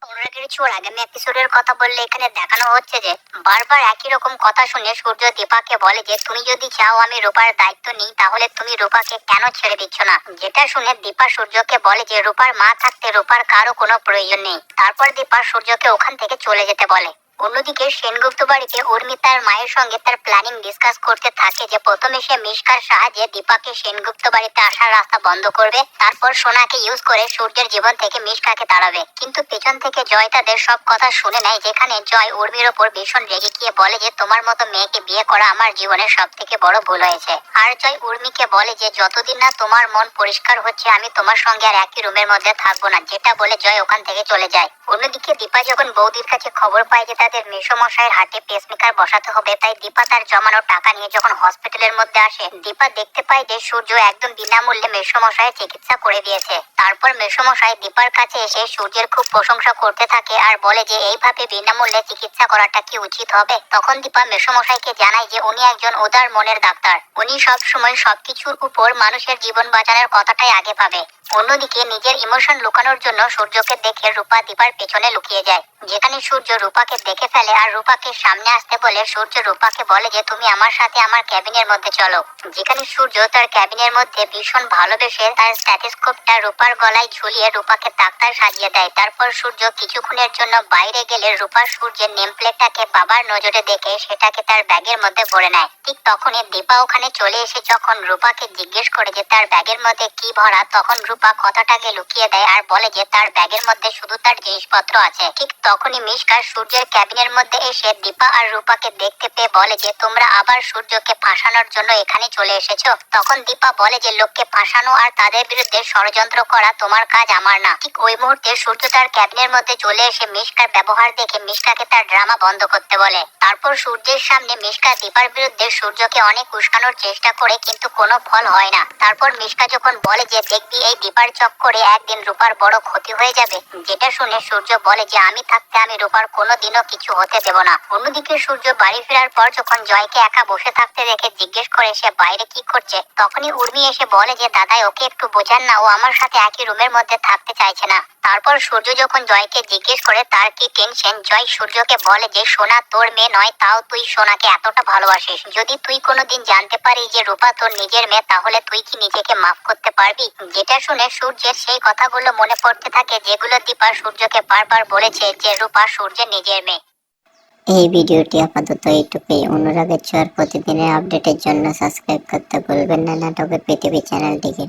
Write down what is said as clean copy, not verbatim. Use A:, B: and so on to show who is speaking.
A: অনুরাগের ছোঁয়ার আগামী এপিসোডের কথা বললে এখানে দেখানো হচ্ছে যে বারবার একই রকম কথা শুনে সূর্য দীপাকে বলে যে তুমি যদি চাও আমি রূপার দায়িত্ব নিই তাহলে তুমি রূপাকে কেন ছেড়ে দিচ্ছ না। যেটা শুনে দীপা সূর্যকে বলে যে রূপার মা থাকতে রূপার কারো কোনো প্রয়োজন নেই। তারপর দীপা সূর্যকে ওখান থেকে চলে যেতে বলে। অন্যদিকে সেনগুপ্ত বাড়িতে উর্মি তার মায়ের সঙ্গে তার প্ল্যানিং ডিসকাস করতে থাকে যে প্রথমে সে মিশকার সাহায্যে দীপাকে সেনগুপ্ত বাড়িতে আসার রাস্তা বন্ধ করবে, তারপর সোনাকে ইউজ করে সূর্যের জীবন থেকে মিশকাকে তাড়াবে। কিন্তু পেছন থেকে জয় তাদের সব কথা শুনে নেয়, যেখানে জয় উর্মির ওপর ভীষণ রেগে গিয়ে বলে যে তোমার মতো মেয়েকে বিয়ে করা আমার জীবনের সব থেকে বড় ভুল হয়েছে। আর জয় উর্মিকে বলে যে যতদিন না তোমার মন পরিষ্কার হচ্ছে আমি তোমার সঙ্গে আর একই রুমের মধ্যে থাকবো না। যেটা বলে জয় ওখান থেকে চলে যায়। অন্যদিকে দীপা যখন বৌদির কাছে খবর পায় যে তাদের মেসোমশাইয়ের হাটে পেসমেকার বসাতে হবে, তাই দীপা তার জমানো টাকা নিয়ে যখন হসপিটালের মধ্যে আসে, দীপা দেখতে পায় যে সূর্য একদম বিনামূল্যে মেসোমশাইয়ের চিকিৎসা করে দিয়েছে। তারপর মেসোমশাই দীপার কাছে এসে সূর্যের খুব প্রশংসা করতে থাকে আর বলে যে এইভাবে বিনামূল্যে চিকিৎসা করাটা কি উচিত হবে। তখন দীপা মেসোমশাইকে জানায় যে উনি একজন উদার মনের ডাক্তার, উনি সব সময় সবকিছুর উপর মানুষের জীবন বাঁচানোর কথাটাই আগে পাবে। অন্যদিকে নিজের ইমোশন লুকানোর জন্য সূর্যকে দেখে রূপা দীপার পেছনে লুকিয়ে যায়, যেখানে সূর্য রূপাকে দেখে ফেলে আর রূপাকে সামনে আসতে বলে সূর্য রূপাকে বলে যে তুমি আমার সাথে আমার ক্যাবিনের মধ্যে চলো। যেখানে সূর্য তার ক্যাবিনের মধ্যে ভীষণ ভালোবেসে তার স্ট্যাথোস্কোপটা রূপার গলায় ঝুলিয়ে রূপাকে ডাক্তার সাজিয়ে দেয়। তারপর সূর্য কিছুক্ষণের জন্য বাইরে গেলে রূপা সূর্যের নেম প্লেটটাকে বাবার নজরে দেখে সেটাকে তার ব্যাগের মধ্যে ভরে নেয়। ঠিক তখনই দীপা ওখানে চলে এসে যখন রূপাকে জিজ্ঞেস করে যে তার ব্যাগের মধ্যে কি ভরা, তখন রূপা কথাটাকে লুকিয়ে দেয় আর বলে যে তার ব্যাগের মধ্যে শুধু তার জিনিসপত্র আছে। ঠিক তখনই মিশকা সূর্যের ক্যাবিনের মধ্যে এসে দীপা আর রূপাকে দেখতে পেয়ে বলে যে তোমরা আবার সূর্যকে ফাঁসানোর জন্য এখানে চলে এসেছো। তখন দীপা বলে যে লোককে ফাঁসানো আর তাদের বিরুদ্ধে ষড়যন্ত্র করা তোমার কাজ, আমার না। ঠিক ওই মুহূর্তে সূর্য তার ক্যাবিনের মধ্যে চলে এসে মিশকার ব্যবহার দেখে মিশকাকে তার ড্রামা বন্ধ করতে বলে। তারপর সূর্যের সামনে মিশকা দীপার বিরুদ্ধে সূর্যকে অনেক উস্কানোর চেষ্টা করে, কিন্তু কোনো ফল হয় না। তারপর মিশকা যখন বলে যে দেখবি এই দীপার চক্করে একদিন রূপার বড় ক্ষতি হয়ে যাবে, যেটা শুনে সূর্য বলে যে আমি থাকতে আমি রূপার কোনোদিনও কিছু হতে দেব না। অন্যদিকে সূর্য বাড়ি ফেরার পর যখন জয়কে একা বসে থাকতে দেখে জিজ্ঞেস করে সে বাইরে কি করছে, তখনই উর্মি এসে বলে যে দাদাই ওকে একটু বোঝান না, ও আমার সাথে একই রুমের মধ্যে থাকতে চাইছে না। তারপর সূর্য যখন জয়কে জিজ্ঞেস করে তার কি টেনশন, জয় সূর্যকে বলে যে সোনা তোর মেয়ে নয়, তাও তুই সোনাকে এতটা ভালোবাসিস। যদি তুই কোনোদিন জানতে পারিস যে রূপা তোর নিজের মেয়ে, তাহলে তুই কি নিজেকে মাফ করতে পারবি? যেটা শুনে সূর্যের সেই কথাগুলো মনে পড়তে থাকে যেগুলো দীপা সূর্যকে বারবার বলেছে যে রূপা সূর্যের নিজের মেয়ে।
B: এই ভিডিওটি আপাতত এইটুকুই। অনুরাগের ছোঁয়ার প্রতিদিনের আপডেটের জন্য সাবস্ক্রাইব করতে ভুলবেন না নাটকের পৃথিবী চ্যানেলটিকে।